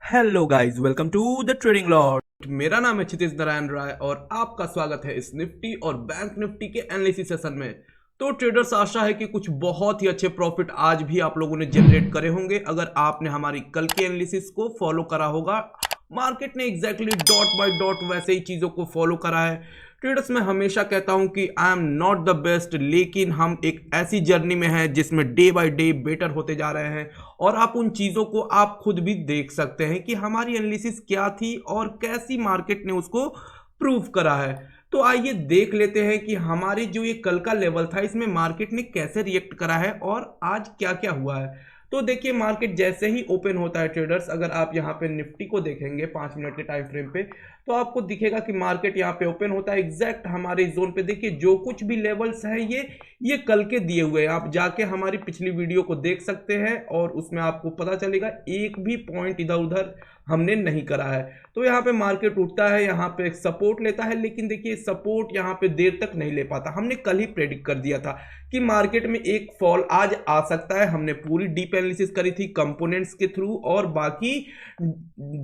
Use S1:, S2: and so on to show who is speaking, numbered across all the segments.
S1: Hello guys, welcome to the trading lot. मेरा नाम है क्षितिज नारायण राय और आपका स्वागत है इस निफ्टी और बैंक निफ्टी के एनालिसिस सेशन में। तो ट्रेडर्स, आशा है कि कुछ बहुत ही अच्छे प्रॉफिट आज भी आप लोगों ने जनरेट करे होंगे अगर आपने हमारी कल के एनालिसिस को फॉलो करा होगा। मार्केट ने एग्जैक्टली डॉट बाय डॉट वैसे ही चीज़ों को फॉलो करा है। ट्रेडर्स, मैं हमेशा कहता हूं कि I am not the best, लेकिन हम एक ऐसी जर्नी में हैं जिसमें डे बाय डे बेटर होते जा रहे हैं और आप उन चीज़ों को आप खुद भी देख सकते हैं कि हमारी एनालिसिस क्या थी और कैसी मार्केट ने उसको प्रूव करा है। तो आइए देख लेते हैं कि हमारे जो ये कल का लेवल था इसमें मार्केट ने कैसे रिएक्ट करा है और आज क्या क्या हुआ है। तो देखिए, मार्केट जैसे ही ओपन होता है ट्रेडर्स, अगर आप यहाँ पे निफ्टी को देखेंगे 5 मिनट के टाइम फ्रेम पे, तो आपको दिखेगा कि मार्केट यहाँ पे ओपन होता है एग्जैक्ट हमारे जोन पे। देखिए, जो कुछ भी लेवल्स है ये कल के दिए हुए हैं। आप जाके हमारी पिछली वीडियो को देख सकते हैं और उसमें आपको पता चलेगा एक भी पॉइंट इधर उधर हमने नहीं करा है। तो यहाँ पे मार्केट उठता है, यहाँ पे सपोर्ट लेता है, लेकिन देखिए सपोर्ट यहाँ पे देर तक नहीं ले पाता। हमने कल ही प्रेडिक्ट कर दिया था कि मार्केट में एक फॉल आज आ सकता है। हमने पूरी डीप एनालिसिस करी थी कंपोनेंट्स के थ्रू और बाकी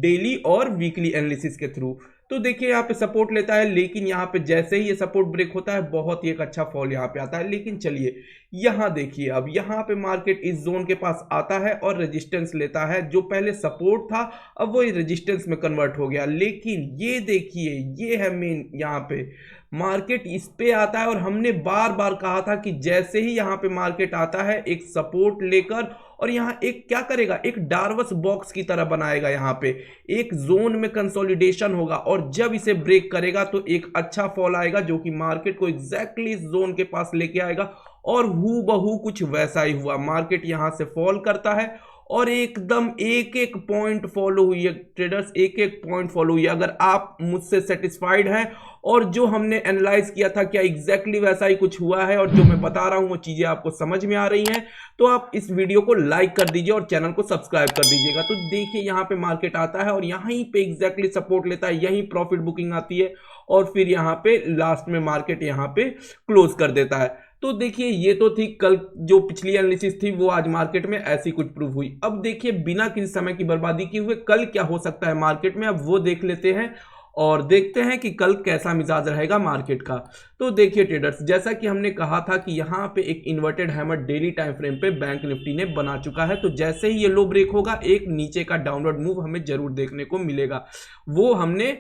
S1: डेली और वीकली एनालिसिस के थ्रू। तो देखिए, यहाँ पे सपोर्ट लेता है, लेकिन यहाँ पे जैसे ही ये सपोर्ट ब्रेक होता है बहुत ही एक अच्छा फॉल यहाँ पे आता है। लेकिन चलिए यहाँ देखिए, अब यहाँ पे मार्केट इस जोन के पास आता है और रेजिस्टेंस लेता है। जो पहले सपोर्ट था अब वो रेजिस्टेंस में कन्वर्ट हो गया। लेकिन ये देखिए, ये है मेन, यहाँ पे मार्केट इस पे आता है और हमने बार बार कहा था कि जैसे ही यहाँ पे मार्केट आता है एक सपोर्ट लेकर और यहाँ एक क्या करेगा, एक डार्वस बॉक्स की तरह बनाएगा। यहाँ पे एक जोन में कंसोलिडेशन होगा और जब इसे ब्रेक करेगा तो एक अच्छा फॉल आएगा जो कि मार्केट को एग्जैक्टली इस जोन के पास लेके आएगा। और हूबहू कुछ वैसा ही हुआ। मार्केट यहाँ से फॉल करता है और एकदम एक एक पॉइंट फॉलो हुई है ट्रेडर्स, एक एक पॉइंट फॉलो हुई है। अगर आप मुझसे सेटिस्फाइड हैं और जो हमने एनालाइज किया था क्या एग्जैक्टली वैसा ही कुछ हुआ है और जो मैं बता रहा हूं वो चीजें आपको समझ में आ रही हैं, तो आप इस वीडियो को लाइक कर दीजिए और चैनल को सब्सक्राइब कर दीजिएगा। तो देखिए, यहाँ पे मार्केट आता है और यहीं पे एग्जैक्टली सपोर्ट लेता है, यहीं प्रॉफिट बुकिंग आती है और फिर यहाँ पे लास्ट में मार्केट यहाँ पे क्लोज कर देता है। तो देखिए, ये तो थी कल जो पिछली एनालिसिस थी, वो आज मार्केट में ऐसी कुछ प्रूव हुई। अब देखिए, बिना किसी समय की बर्बादी किए हुए कल क्या हो सकता है मार्केट में, अब वो देख लेते हैं और देखते हैं कि कल कैसा मिजाज रहेगा मार्केट का। तो देखिए ट्रेडर्स, जैसा कि हमने कहा था कि यहाँ पे एक inverted hammer daily time frame पे बैंक निफ्टी ने बना चुका है। तो जैसे ही ये लो ब्रेक होगा एक नीचे का डाउनवर्ड मूव हमें जरूर देखने को मिलेगा। वो हमने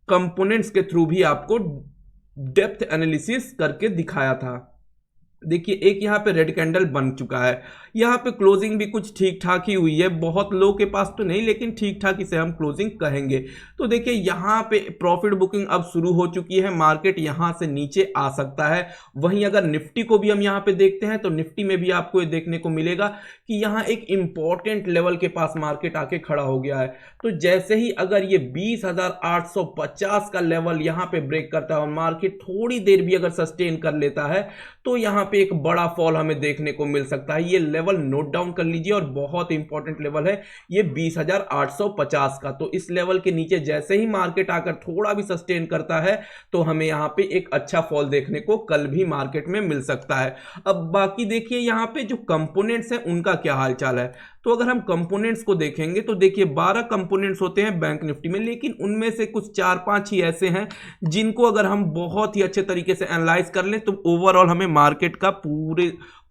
S1: कंपोनेंट्स के थ्रू भी आपको डेप्थ एनालिसिस करके दिखाया था। देखिए, एक यहाँ पे रेड कैंडल बन चुका है, यहाँ पे क्लोजिंग भी कुछ ठीक ठाक ही हुई है, बहुत लो के पास तो नहीं, लेकिन ठीक ठाक इसे हम क्लोजिंग कहेंगे। तो देखिए, यहाँ पे प्रॉफिट बुकिंग अब शुरू हो चुकी है, मार्केट यहाँ से नीचे आ सकता है। वहीं अगर निफ्टी को भी हम यहाँ पे देखते हैं तो निफ्टी में भी आपको ये देखने को मिलेगा कि यहाँ एक इंपॉर्टेंट लेवल के पास मार्केट आके खड़ा हो गया है। तो जैसे ही अगर ये 20,850 का लेवल यहाँ पे ब्रेक करता है और मार्केट थोड़ी देर भी अगर सस्टेन कर लेता है तो यहाँ पे एक बड़ा फॉल हमें देखने को मिल सकता है। ये लेवल नोट डाउन कर लीजिए और बहुत इंपॉर्टेंट लेवल है ये 20,850 का। तो इस लेवल के नीचे जैसे ही मार्केट आकर थोड़ा भी सस्टेन करता है तो हमें यहाँ पे एक अच्छा फॉल देखने को कल भी मार्केट में मिल सकता है। अब बाकी देखिए, यहाँ पे जो कंपोनेंट्स हैं उनका क्या हाल चाल है। तो अगर हम कंपोनेंट्स को देखेंगे तो देखिए 12 कंपोनेंट्स होते हैं बैंक निफ्टी में, लेकिन उनमें से कुछ 4-5 ही ऐसे हैं जिनको अगर हम बहुत ही अच्छे तरीके से एनालाइज कर लें तो ओवरऑल हमें मार्केट का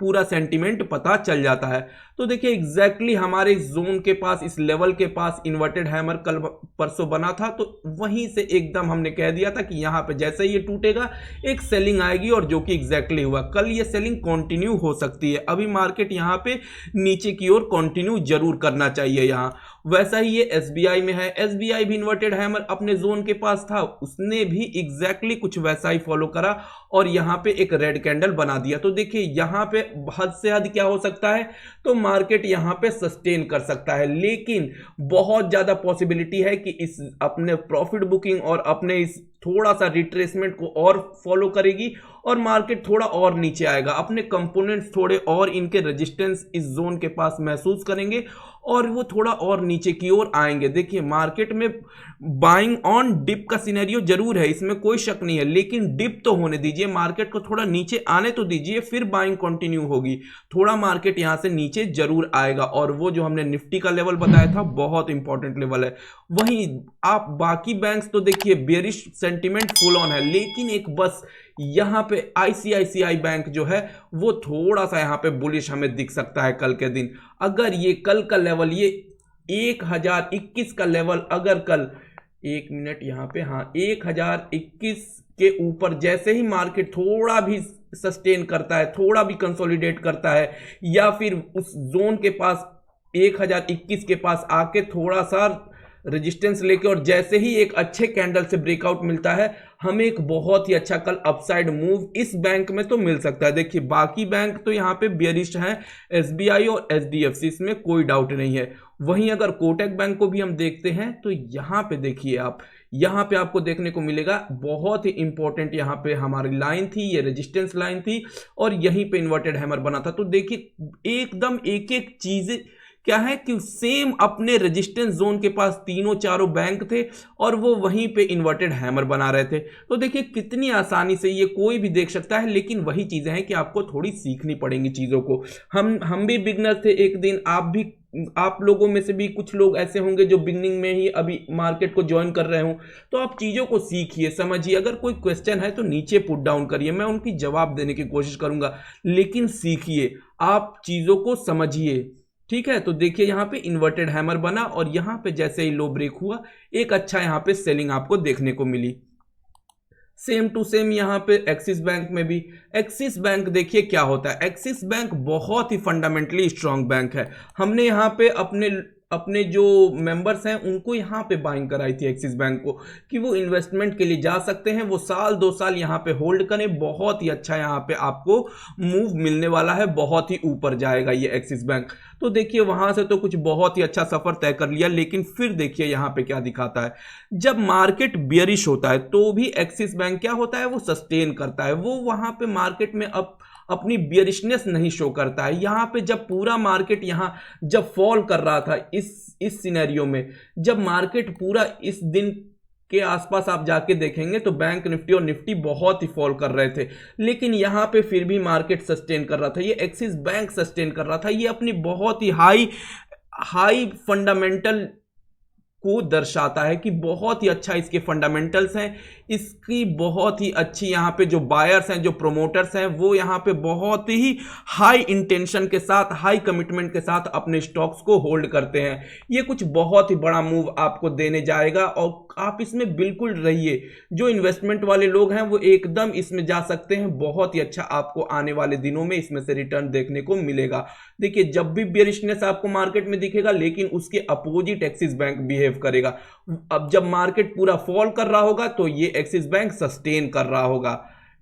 S1: पूरा सेंटीमेंट पता चल जाता है। तो देखिए, एग्जैक्टली हमारे इस जोन के पास, इस लेवल के पास इन्वर्टेड हैमर कल परसों बना था, तो वहीं से एकदम हमने कह दिया था कि यहाँ पे जैसे ही ये टूटेगा एक सेलिंग आएगी और जो कि एग्जैक्टली हुआ। कल ये सेलिंग कंटिन्यू हो सकती है, अभी मार्केट यहाँ पे नीचे की ओर कंटिन्यू जरूर करना चाहिए यहाँ। वैसा ही ये एसबीआई में है, एसबीआई भी इन्वर्टेड हैमर अपने जोन के पास था, उसने भी एग्जैक्टली कुछ वैसा ही फॉलो करा और यहाँ पे एक रेड कैंडल बना दिया। तो देखिए, यहाँ पे हद से हद क्या हो सकता है, तो मार्केट यहाँ पे सस्टेन कर सकता है, लेकिन बहुत ज्यादा पॉसिबिलिटी है कि इस अपने प्रॉफिट बुकिंग और अपने इस थोड़ा सा रिट्रेसमेंट को और फॉलो करेगी और मार्केट थोड़ा और नीचे आएगा, अपने कंपोनेंट्स थोड़े और इनके रेजिस्टेंस इस जोन के पास महसूस करेंगे और वो थोड़ा और नीचे की ओर आएंगे। देखिए मार्केट में बाइंग ऑन डिप का सिनेरियो जरूर है, इसमें कोई शक नहीं है, लेकिन डिप तो होने दीजिए, मार्केट को थोड़ा नीचे आने तो दीजिए, फिर बाइंग कंटिन्यू होगी। थोड़ा मार्केट यहां से नीचे जरूर आएगा और वो जो हमने निफ्टी का लेवल बताया था बहुत इंपॉर्टेंट लेवल है। वहीं आप बाकी बैंक्स तो देखिए बेरिश सेंटिमेंट फुल ऑन है, लेकिन एक बस यहां पे आईसीआईसीआई बैंक जो है वो थोड़ा सा यहां पे बुलिश हमें दिख सकता है कल के दिन। अगर ये कल का लेवल, ये 1021 का लेवल, अगर कल एक मिनट यहां पे, हाँ 1021 के ऊपर जैसे ही मार्केट थोड़ा भी सस्टेन करता है, थोड़ा भी कंसोलिडेट करता है, या फिर उस जोन के पास 1021 के पास आके थोड़ा सा रेजिस्टेंस लेके और जैसे ही एक अच्छे कैंडल से ब्रेकआउट मिलता है, हमें एक बहुत ही अच्छा कल अपसाइड मूव इस बैंक में तो मिल सकता है। देखिए बाकी बैंक तो यहाँ पे बियरिश हैं, एसबीआई और एचडीएफसी, इसमें कोई डाउट नहीं है। वहीं अगर कोटक बैंक को भी हम देखते हैं तो यहाँ पे देखिए आप, यहाँ पे आपको देखने को मिलेगा बहुत ही इंपॉर्टेंट यहाँ पे हमारी लाइन थी, ये रेजिस्टेंस लाइन थी और यहीं पे इन्वर्टेड हैमर बना था। तो देखिए एकदम एक एक चीज क्या है कि सेम अपने रेजिस्टेंस जोन के पास तीनों चारों बैंक थे और वो वहीं पे इन्वर्टेड हैमर बना रहे थे। तो देखिए कितनी आसानी से ये कोई भी देख सकता है, लेकिन वही चीजें हैं कि आपको थोड़ी सीखनी पड़ेंगी चीजों को। हम भी बिगनर थे एक दिन, आप लोगों में से भी कुछ लोग ऐसे होंगे जो बिगनिंग में ही अभी मार्केट को ज्वाइन कर रहे हो। तो आप चीज़ों को सीखिए, समझिए, अगर कोई क्वेश्चन है तो नीचे पुट डाउन करिए, मैं उनकी जवाब देने की कोशिश करूंगा, लेकिन सीखिए, आप चीज़ों को समझिए, ठीक है। तो देखिए यहाँ पे इन्वर्टेड हैमर बना और यहाँ पे जैसे ही लो ब्रेक हुआ एक अच्छा यहाँ पे सेलिंग आपको देखने को मिली। सेम टू सेम यहाँ पे एक्सिस बैंक में भी, एक्सिस बैंक देखिए क्या होता है, एक्सिस बैंक बहुत ही फंडामेंटली स्ट्रांग बैंक है। हमने यहाँ पे अपने जो मेंबर्स हैं उनको यहाँ पे बाइंग कराई थी एक्सिस बैंक को कि वो इन्वेस्टमेंट के लिए जा सकते हैं, वो साल 2 साल यहाँ पे होल्ड करें, बहुत ही अच्छा यहाँ पे आपको मूव मिलने वाला है, बहुत ही ऊपर जाएगा ये एक्सिस बैंक। तो देखिए वहां से तो कुछ बहुत ही अच्छा सफर तय कर लिया, लेकिन फिर देखिए यहाँ पे क्या दिखाता है, जब मार्केट बियरिश होता है तो भी एक्सिस बैंक क्या होता है, वो सस्टेन करता है, वो वहां पे मार्केट में अपनी बियरिशनेस नहीं शो करता है। यहाँ पे जब पूरा मार्केट यहाँ जब फॉल कर रहा था इस सिनेरियो में, जब मार्केट पूरा इस दिन के आसपास आप जाके देखेंगे तो बैंक निफ्टी और निफ्टी बहुत ही फॉल कर रहे थे, लेकिन यहाँ पे फिर भी मार्केट सस्टेन कर रहा था, ये एक्सिस बैंक सस्टेन कर रहा था। ये अपनी बहुत ही हाई फंडामेंटल को दर्शाता है कि बहुत ही अच्छा इसके फंडामेंटल्स हैं, इसकी बहुत ही अच्छी यहाँ पे जो बायर्स हैं, जो प्रोमोटर्स हैं, वो यहाँ पे बहुत ही हाई इंटेंशन के साथ, हाई कमिटमेंट के साथ अपने स्टॉक्स को होल्ड करते हैं। ये कुछ बहुत ही बड़ा मूव आपको देने जाएगा और आप इसमें बिल्कुल रहिए। जो इन्वेस्टमेंट वाले लोग हैं वो एकदम इसमें जा सकते हैं, बहुत ही अच्छा आपको आने वाले दिनों में इसमें से रिटर्न देखने को मिलेगा। देखिए जब भी बेरिशनेस आपको मार्केट में दिखेगा, लेकिन उसके अपोजिट एक्सिस बैंक बिहेव करेगा। अब जब मार्केट पूरा फॉल कर रहा होगा तो ये एक्सिस बैंक सस्टेन कर रहा होगा,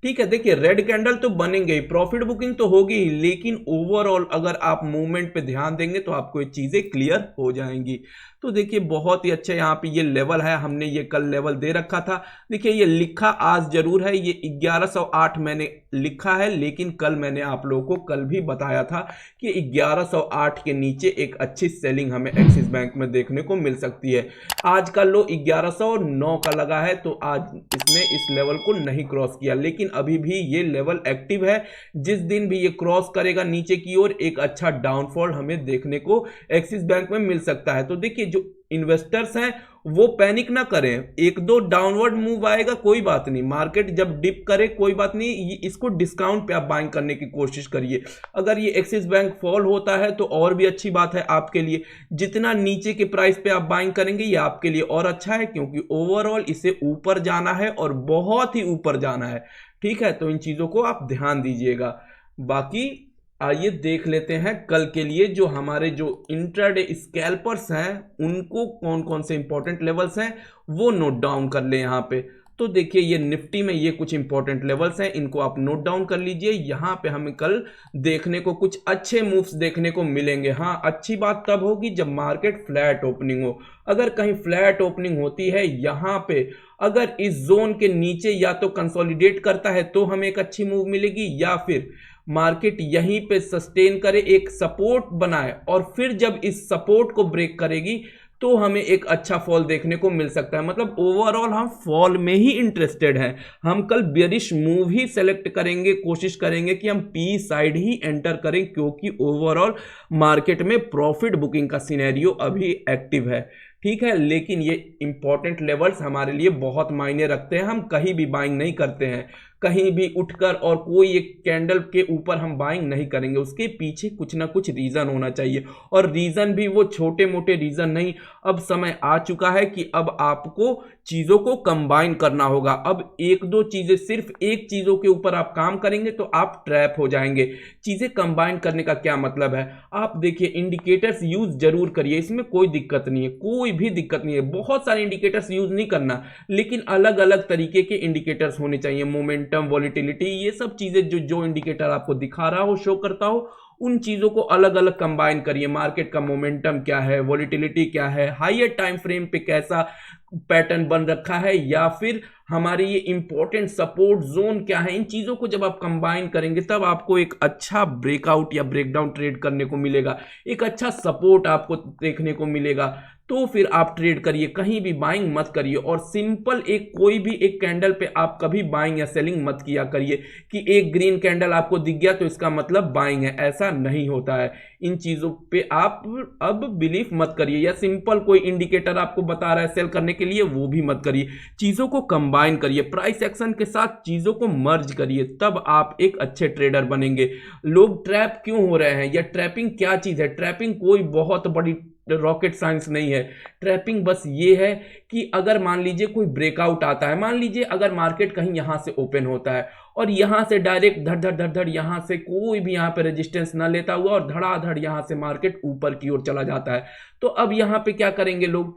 S1: ठीक है। देखिए रेड कैंडल तो बनेंगे ही, प्रॉफिट बुकिंग तो होगी ही, लेकिन ओवरऑल अगर आप मूवमेंट पे ध्यान देंगे तो आपको ये चीजें क्लियर हो जाएंगी। तो देखिए बहुत ही अच्छा यहाँ पे ये लेवल है, हमने ये कल लेवल दे रखा था। देखिए ये लिखा आज जरूर है, ये 1108 मैंने लिखा है, लेकिन कल मैंने आप लोगों को कल भी बताया था कि 1108 के नीचे एक अच्छी सेलिंग हमें एक्सिस बैंक में देखने को मिल सकती है। आज का लो 1109 का लगा है, तो आज इसने इस लेवल को नहीं क्रॉस किया, लेकिन अभी भी ये लेवल एक्टिव है। जिस दिन भी ये क्रॉस करेगा नीचे की ओर, एक अच्छा डाउनफॉल हमें देखने को एक्सिस बैंक में मिल सकता है। तो देखिए जो इन्वेस्टर्स हैं वो पैनिक ना करें, एक दो डाउनवर्ड मूव आएगा कोई बात नहीं, मार्केट जब डिप करे कोई बात नहीं, इसको डिस्काउंट पे आप बाइंग करने की कोशिश करिए। अगर ये एक्सिस बैंक फॉल होता है तो और भी अच्छी बात है आपके लिए, जितना नीचे के प्राइस पे आप बाइंग करेंगे ये आपके लिए और अच्छा है, क्योंकि ओवरऑल इसे ऊपर जाना है और बहुत ही ऊपर जाना है, ठीक है। तो इन चीजों को आप ध्यान दीजिएगा। बाकी आइए देख लेते हैं कल के लिए जो हमारे जो इंट्राडे स्कैल्पर्स हैं उनको कौन कौन से इंपॉर्टेंट लेवल्स हैं वो नोट डाउन कर ले यहाँ पे। तो देखिए ये निफ्टी में ये कुछ इंपॉर्टेंट लेवल्स हैं, इनको आप नोट डाउन कर लीजिए। यहाँ पे हमें कल देखने को कुछ अच्छे मूव्स देखने को मिलेंगे। हाँ, अच्छी बात तब होगी जब मार्केट फ्लैट ओपनिंग हो। अगर कहीं फ्लैट ओपनिंग होती है यहाँ पे, अगर इस जोन के नीचे या तो कंसोलिडेट करता है तो हमें एक अच्छी मूव मिलेगी, या फिर मार्केट यहीं पे सस्टेन करे, एक सपोर्ट बनाए और फिर जब इस सपोर्ट को ब्रेक करेगी तो हमें एक अच्छा फॉल देखने को मिल सकता है। मतलब ओवरऑल हम फॉल में ही इंटरेस्टेड हैं। हम कल बेरिश मूव ही सेलेक्ट करेंगे, कोशिश करेंगे कि हम पी साइड ही एंटर करें, क्योंकि ओवरऑल मार्केट में प्रॉफिट बुकिंग का सिनेरियो अभी एक्टिव है। ठीक है, लेकिन ये इंपॉर्टेंट लेवल्स हमारे लिए बहुत मायने रखते हैं। हम कहीं भी बाइंग नहीं करते हैं, कहीं भी उठकर और कोई एक कैंडल के ऊपर हम बाइंग नहीं करेंगे। उसके पीछे कुछ ना कुछ रीजन होना चाहिए, और रीजन भी वो छोटे मोटे रीजन नहीं। अब समय आ चुका है कि अब आपको चीजों को कंबाइन करना होगा। अब एक दो चीजें, सिर्फ एक चीजों के ऊपर आप काम करेंगे तो आप ट्रैप हो जाएंगे। चीजें कंबाइन करने का क्या मतलब है? आप देखिए, इंडिकेटर्स यूज जरूर करिए, इसमें कोई दिक्कत नहीं है, कोई भी दिक्कत नहीं है। बहुत सारे इंडिकेटर्स यूज नहीं करना, लेकिन अलग अलग तरीके के इंडिकेटर्स होने चाहिए। मोमेंटम, वॉलिटिलिटी, ये सब चीजें जो इंडिकेटर आपको दिखा रहा हो, शो करता हो, उन चीजों को अलग अलग कंबाइन करिए। मार्केट का मोमेंटम क्या है, वॉलिटिलिटी क्या है, हायर टाइम फ्रेम पे कैसा पैटर्न बन रखा है, या फिर हमारी ये इंपॉर्टेंट सपोर्ट जोन क्या है। इन चीजों को जब आप कंबाइन करेंगे तब आपको एक अच्छा ब्रेकआउट या ब्रेकडाउन ट्रेड करने को मिलेगा, एक अच्छा सपोर्ट आपको देखने को मिलेगा। तो फिर आप ट्रेड करिए, कहीं भी बाइंग मत करिए। और सिंपल एक कोई भी एक कैंडल पे आप कभी बाइंग या सेलिंग मत किया करिए कि एक ग्रीन कैंडल आपको दिख गया तो इसका मतलब बाइंग है, ऐसा नहीं होता है। इन चीजों पे आप अब बिलीफ मत करिए, या सिंपल कोई इंडिकेटर आपको बता रहा है सेल करने के लिए, वो भी मत करिए। चीजों को कंबाइन करिए, प्राइस एक्शन के साथ चीजों को मर्ज करिए, तब आप एक अच्छे ट्रेडर बनेंगे। लोग ट्रैप क्यों हो रहे हैं, या ट्रैपिंग क्या चीज है? ट्रैपिंग कोई बहुत बड़ी रॉकेट साइंस नहीं है। ट्रैपिंग बस ये है कि अगर मान लीजिए कोई ब्रेकआउट आता है, मान लीजिए अगर मार्केट कहीं यहां से ओपन होता है और यहां से डायरेक्ट धड़ धड़ धड़ धड़ यहां से कोई भी यहां पे रेजिस्टेंस ना लेता हुआ और धड़ाधड़ यहां से मार्केट ऊपर की ओर चला जाता है, तो अब यहां पे क्या करेंगे लोग?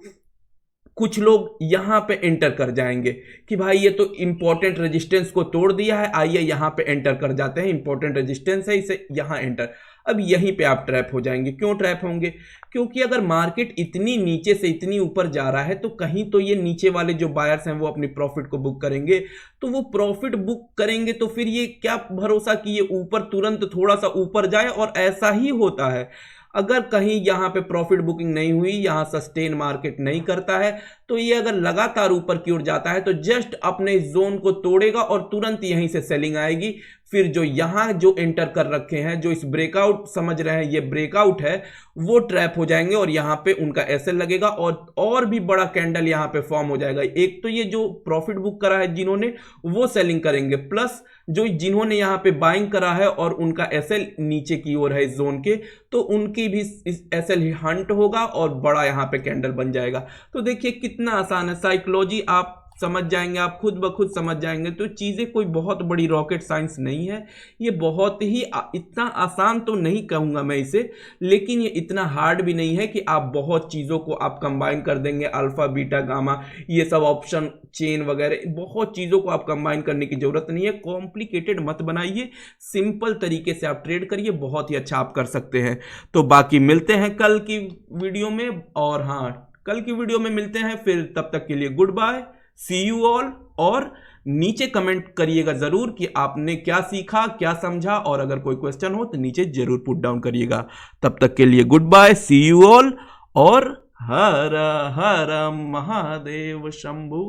S1: कुछ लोग यहां पे एंटर कर जाएंगे कि भाई ये तो इंपॉर्टेंट रेजिस्टेंस को तोड़ दिया है, आइए यहां पे एंटर कर जाते हैं, इंपॉर्टेंट रेजिस्टेंस है, इसे यहां एंटर। अब यहीं पे आप ट्रैप हो जाएंगे। क्यों ट्रैप होंगे? क्योंकि अगर मार्केट इतनी नीचे से इतनी ऊपर जा रहा है तो कहीं तो ये नीचे वाले जो बायर्स हैं वो अपनी प्रॉफिट को बुक करेंगे। तो वो प्रॉफिट बुक करेंगे तो फिर ये क्या भरोसा कि ये ऊपर तुरंत थोड़ा सा ऊपर जाए, और ऐसा ही होता है। अगर कहीं यहां पे प्रॉफिट बुकिंग नहीं हुई, यहां सस्टेन मार्केट नहीं करता है, तो ये अगर लगातार ऊपर की ओर जाता है तो जस्ट अपने जोन को तोड़ेगा और तुरंत यहीं से सेलिंग आएगी। फिर जो यहां जो एंटर कर रखे हैं, जो इस ब्रेकआउट समझ रहे हैं ये ब्रेकआउट है, वो ट्रैप हो जाएंगे और यहां पे उनका एसएल लगेगा और भी बड़ा कैंडल यहां पे फॉर्म हो जाएगा। एक तो ये जो प्रॉफिट बुक करा है जिन्होंने, वो सेलिंग करेंगे, प्लस जो जिन्होंने यहां पे बाइंग करा है और उनका एसएल नीचे की ओर है इस जोन के, तो उनकी भी इस एसएल हंट होगा और बड़ा यहां पे कैंडल बन जाएगा। तो देखिए कितना आसान है, साइकोलॉजी आप समझ जाएंगे, आप खुद ब खुद समझ जाएंगे। तो चीज़ें कोई बहुत बड़ी रॉकेट साइंस नहीं है, ये बहुत ही इतना आसान तो नहीं कहूँगा मैं इसे, लेकिन ये इतना हार्ड भी नहीं है कि आप बहुत चीज़ों को आप कंबाइन कर देंगे, अल्फा बीटा गामा ये सब ऑप्शन चेन वगैरह, बहुत चीज़ों को आप कंबाइन करने की ज़रूरत नहीं है। कॉम्प्लिकेटेड मत बनाइए, सिंपल तरीके से आप ट्रेड करिए, बहुत ही अच्छा आप कर सकते हैं। तो बाकी मिलते हैं कल की वीडियो में, और हाँ कल की वीडियो में मिलते हैं फिर, तब तक के लिए good bye, see you all. और नीचे कमेंट करिएगा जरूर कि आपने क्या सीखा, क्या समझा, और अगर कोई क्वेश्चन हो तो नीचे जरूर पुट डाउन करिएगा। तब तक के लिए good bye, see you all, और हर हर महादेव शंभू।